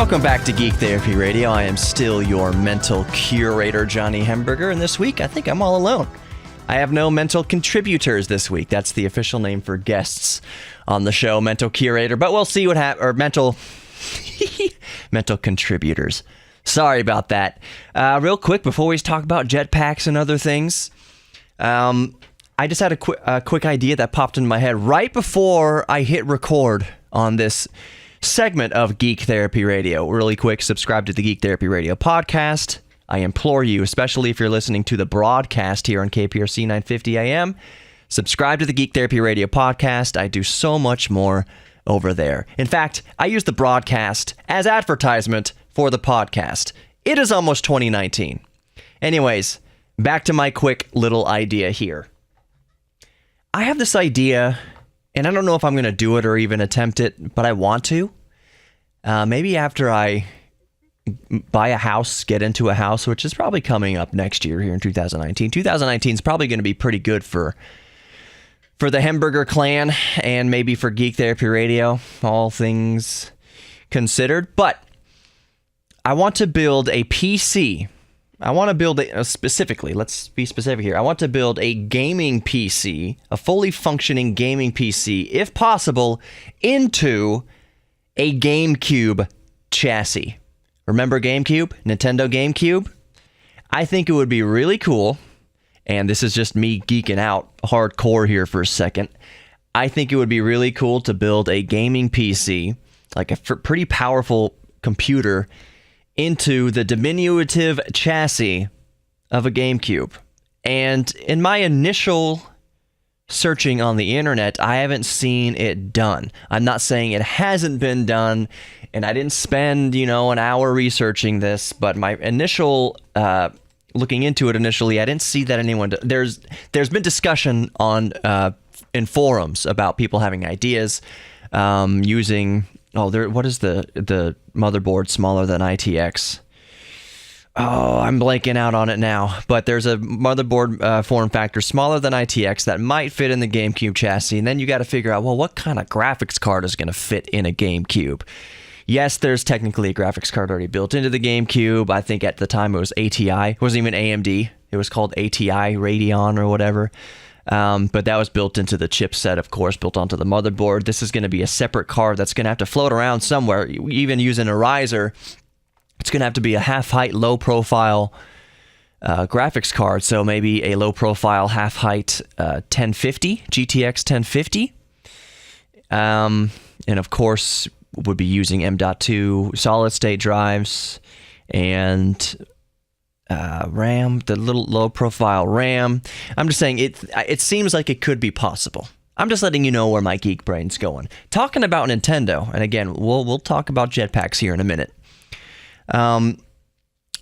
Welcome back to Geek Therapy Radio. I am still your mental curator, Johnny Hemberger, and this week I think I'm all alone. I have no mental contributors this week. That's the official name for guests on the show, mental curator, but we'll see what happens, or mental contributors. Sorry about that. Real quick, before we talk about jetpacks and other things, I just had a quick idea that popped into my head right before I hit record on this segment of Geek Therapy Radio. Really quick, subscribe to the Geek Therapy Radio podcast. I implore you, especially if you're listening to the broadcast here on KPRC 950 AM, subscribe to the Geek Therapy Radio podcast. I do so much more over there. In fact, I use the broadcast as advertisement for the podcast. It is almost 2019. Anyways, back to my quick little idea here. I have this idea, and I don't know if I'm going to do it or even attempt it, but I want to. Maybe after I buy a house, get into a house, which is probably coming up next year here in 2019. 2019 is probably going to be pretty good for the Hemberger clan and maybe for Geek Therapy Radio, all things considered. But I want to build a PC. I want to build specifically, let's be specific here. I want to build a gaming PC, a fully functioning gaming PC, if possible, into a GameCube chassis. Remember GameCube? Nintendo GameCube? I think it would be really cool, and this is just me geeking out hardcore here for a second. I think it would be really cool to build a gaming PC, like a pretty powerful computer, into the diminutive chassis of a GameCube. And in my initial searching on the internet, I haven't seen it done. I'm not saying it hasn't been done, and I didn't spend, an hour researching this, but my initial looking into it initially, I didn't see that anyone... There's been discussion on in forums about people having ideas using... what is the motherboard smaller than ITX? Oh, I'm blanking out on it now. But there's a motherboard form factor smaller than ITX that might fit in the GameCube chassis. And then you got to figure out, well, what kind of graphics card is going to fit in a GameCube? Yes, there's technically a graphics card already built into the GameCube. I think at the time it was ATI. It wasn't even AMD. It was called ATI Radeon or whatever. But that was built into the chipset, of course, built onto the motherboard. This is going to be a separate card that's going to have to float around somewhere. Even using a riser, it's going to have to be a half-height, low-profile graphics card. So maybe a low-profile, half-height 1050, GTX 1050. And of course, would be using M.2 solid-state drives and... RAM, the little low-profile RAM. I'm just saying it seems like it could be possible. I'm just letting you know where my geek brain's going. Talking about Nintendo, and again, we'll talk about jetpacks here in a minute.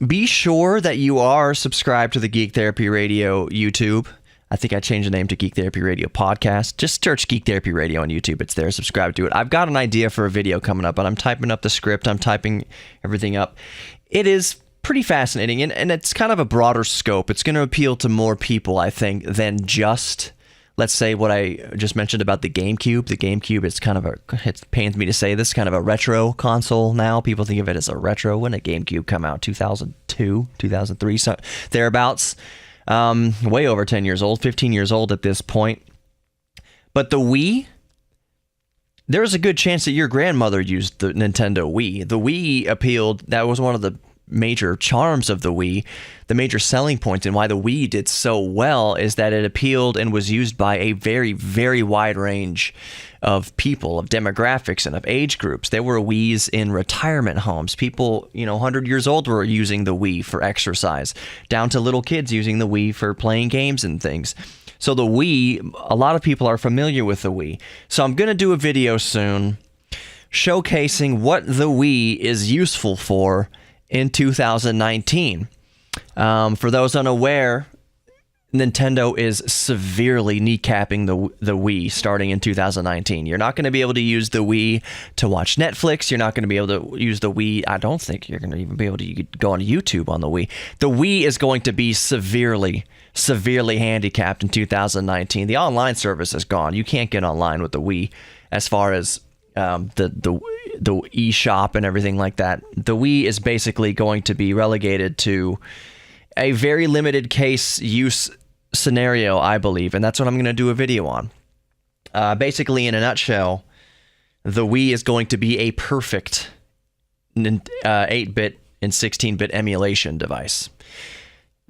Be sure that you are subscribed to the Geek Therapy Radio YouTube. I think I changed the name to Geek Therapy Radio Podcast. Just search Geek Therapy Radio on YouTube. It's there. Subscribe to it. I've got an idea for a video coming up, but I'm typing up the script. I'm typing everything up. It is pretty fascinating, and it's kind of a broader scope. It's going to appeal to more people, I think, than just, let's say, what I just mentioned about the GameCube. The GameCube is kind of it pains me to say this, kind of a retro console now. People think of it as a retro. When did GameCube come out? 2002, 2003, so thereabouts. Way over 10 years old, 15 years old at this point. But the Wii, there's a good chance that your grandmother used the Nintendo Wii. The Wii appealed, that was one of the major charms of the Wii. The major selling point and why the Wii did so well is that it appealed and was used by a very, very wide range of people, of demographics, and of age groups. There were Wiis in retirement homes. People, 100 years old were using the Wii for exercise, down to little kids using the Wii for playing games and things. So the Wii, a lot of people are familiar with the Wii. So I'm going to do a video soon showcasing what the Wii is useful for in 2019. For those unaware, Nintendo is severely kneecapping the Wii starting in 2019. You're not going to be able to use the Wii to watch Netflix. You're not going to be able to use the Wii. I don't think you're going to even be able to go on YouTube on the Wii. The Wii is going to be severely handicapped in 2019. The online service is gone. You can't get online with the Wii as far as the eShop and everything like that. The Wii is basically going to be relegated to a very limited case use scenario, I believe, and that's what I'm going to do a video on. Basically, in a nutshell, the Wii is going to be a perfect 8-bit and 16-bit emulation device.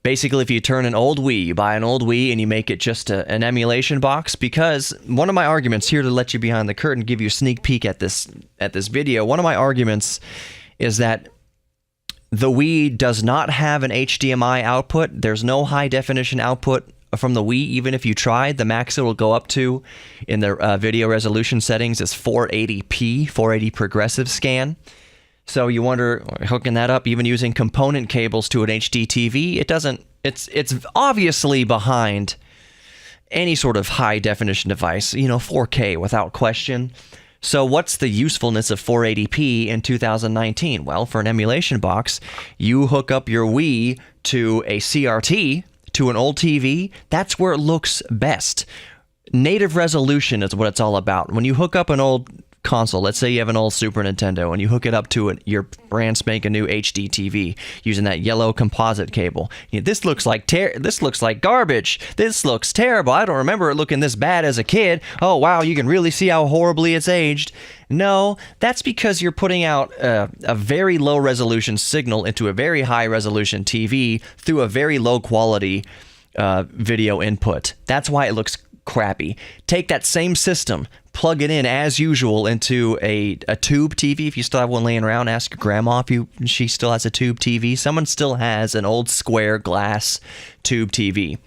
Basically, if you turn an old Wii, you buy an old Wii and you make it just an emulation box, because one of my arguments here, to let you behind the curtain, give you a sneak peek at this video, one of my arguments is that the Wii does not have an HDMI output. There's no high definition output from the Wii. Even if you tried, the max it will go up to in the video resolution settings is 480p, 480 progressive scan. So you wonder, hooking that up, even using component cables to an HD TV, it's obviously behind any sort of high definition device, 4K without question. So what's the usefulness of 480p in 2019? Well, for an emulation box, you hook up your Wii to a CRT, to an old TV, that's where it looks best. Native resolution is what it's all about. When you hook up an old console, let's say you have an old Super Nintendo and you hook it up to your brand spanking new HD TV using that yellow composite cable. This looks like garbage. This looks terrible. I don't remember it looking this bad as a kid. Oh wow, you can really see how horribly it's aged. No, that's because you're putting out a very low resolution signal into a very high resolution TV through a very low quality video input. That's why it looks crappy. Take that same system, plug it in as usual into a tube TV. If you still have one laying around, ask your grandma if she still has a tube TV. Someone still has an old square glass tube TV.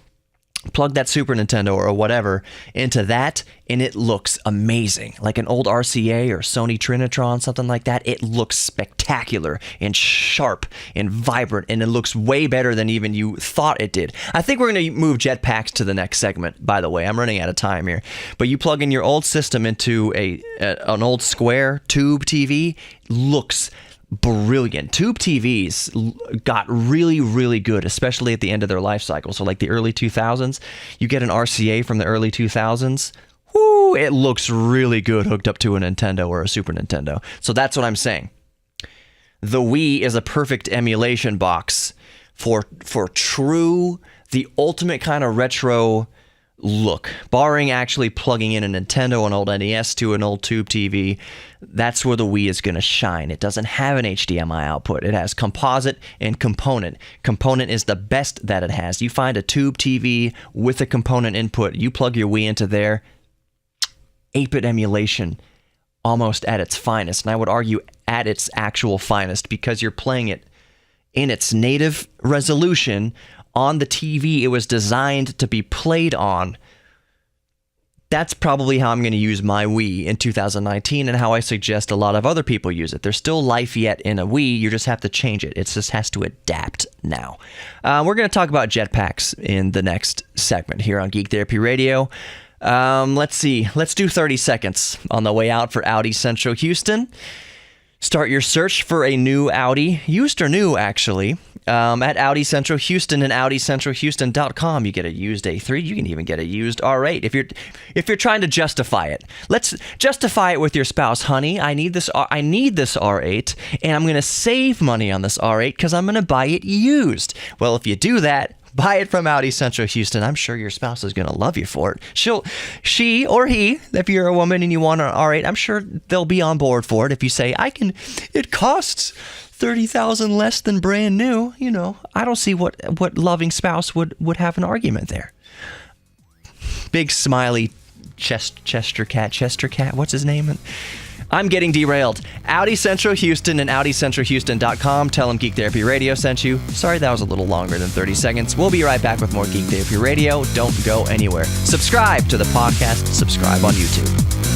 Plug that Super Nintendo or whatever into that, and it looks amazing. Like an old RCA or Sony Trinitron, something like that. It looks spectacular and sharp and vibrant, and it looks way better than even you thought it did. I think we're going to move jetpacks to the next segment, by the way. I'm running out of time here. But you plug in your old system into an old square tube TV, looks brilliant. Tube TVs got really, really good, especially at the end of their life cycle. So like the early 2000s, you get an RCA from the early 2000s, whoo, it looks really good hooked up to a Nintendo or a Super Nintendo. So that's what I'm saying. The Wii is a perfect emulation box for true, the ultimate kind of retro look, barring actually plugging in a Nintendo, an old NES to an old tube TV. That's where the Wii is going to shine. It doesn't have an HDMI output. It has composite and component. Component is the best that it has. You find a tube TV with a component input, you plug your Wii into there, 8-bit emulation almost at its finest. And I would argue at its actual finest, because you're playing it in its native resolution on the TV it was designed to be played on. That's probably how I'm going to use my Wii in 2019, and how I suggest a lot of other people use it. There's still life yet in a Wii, you just have to change it. It just has to adapt now. We're going to talk about jetpacks in the next segment here on Geek Therapy Radio. Let's see. Let's do 30 seconds on the way out for Audi Central Houston. Start your search for a new Audi, used or new actually, at Audi Central Houston and AudiCentralHouston.com. You get a used A3. You can even get a used R8 if you're trying to justify it. Let's justify it with your spouse. Honey, I need this R8, and I'm going to save money on this R8 because I'm going to buy it used. Well, if you do that, buy it from Audi Central Houston. I'm sure your spouse is going to love you for it. She or he, if you're a woman and you want an R8, I'm sure they'll be on board for it. If you say, it costs $30,000 less than brand new, I don't see what loving spouse would have an argument there. Big smiley Chester Cat, what's his name? I'm getting derailed. Audi Central Houston and AudiCentralHouston.com. Tell them Geek Therapy Radio sent you. Sorry that was a little longer than 30 seconds. We'll be right back with more Geek Therapy Radio. Don't go anywhere. Subscribe to the podcast. Subscribe on YouTube.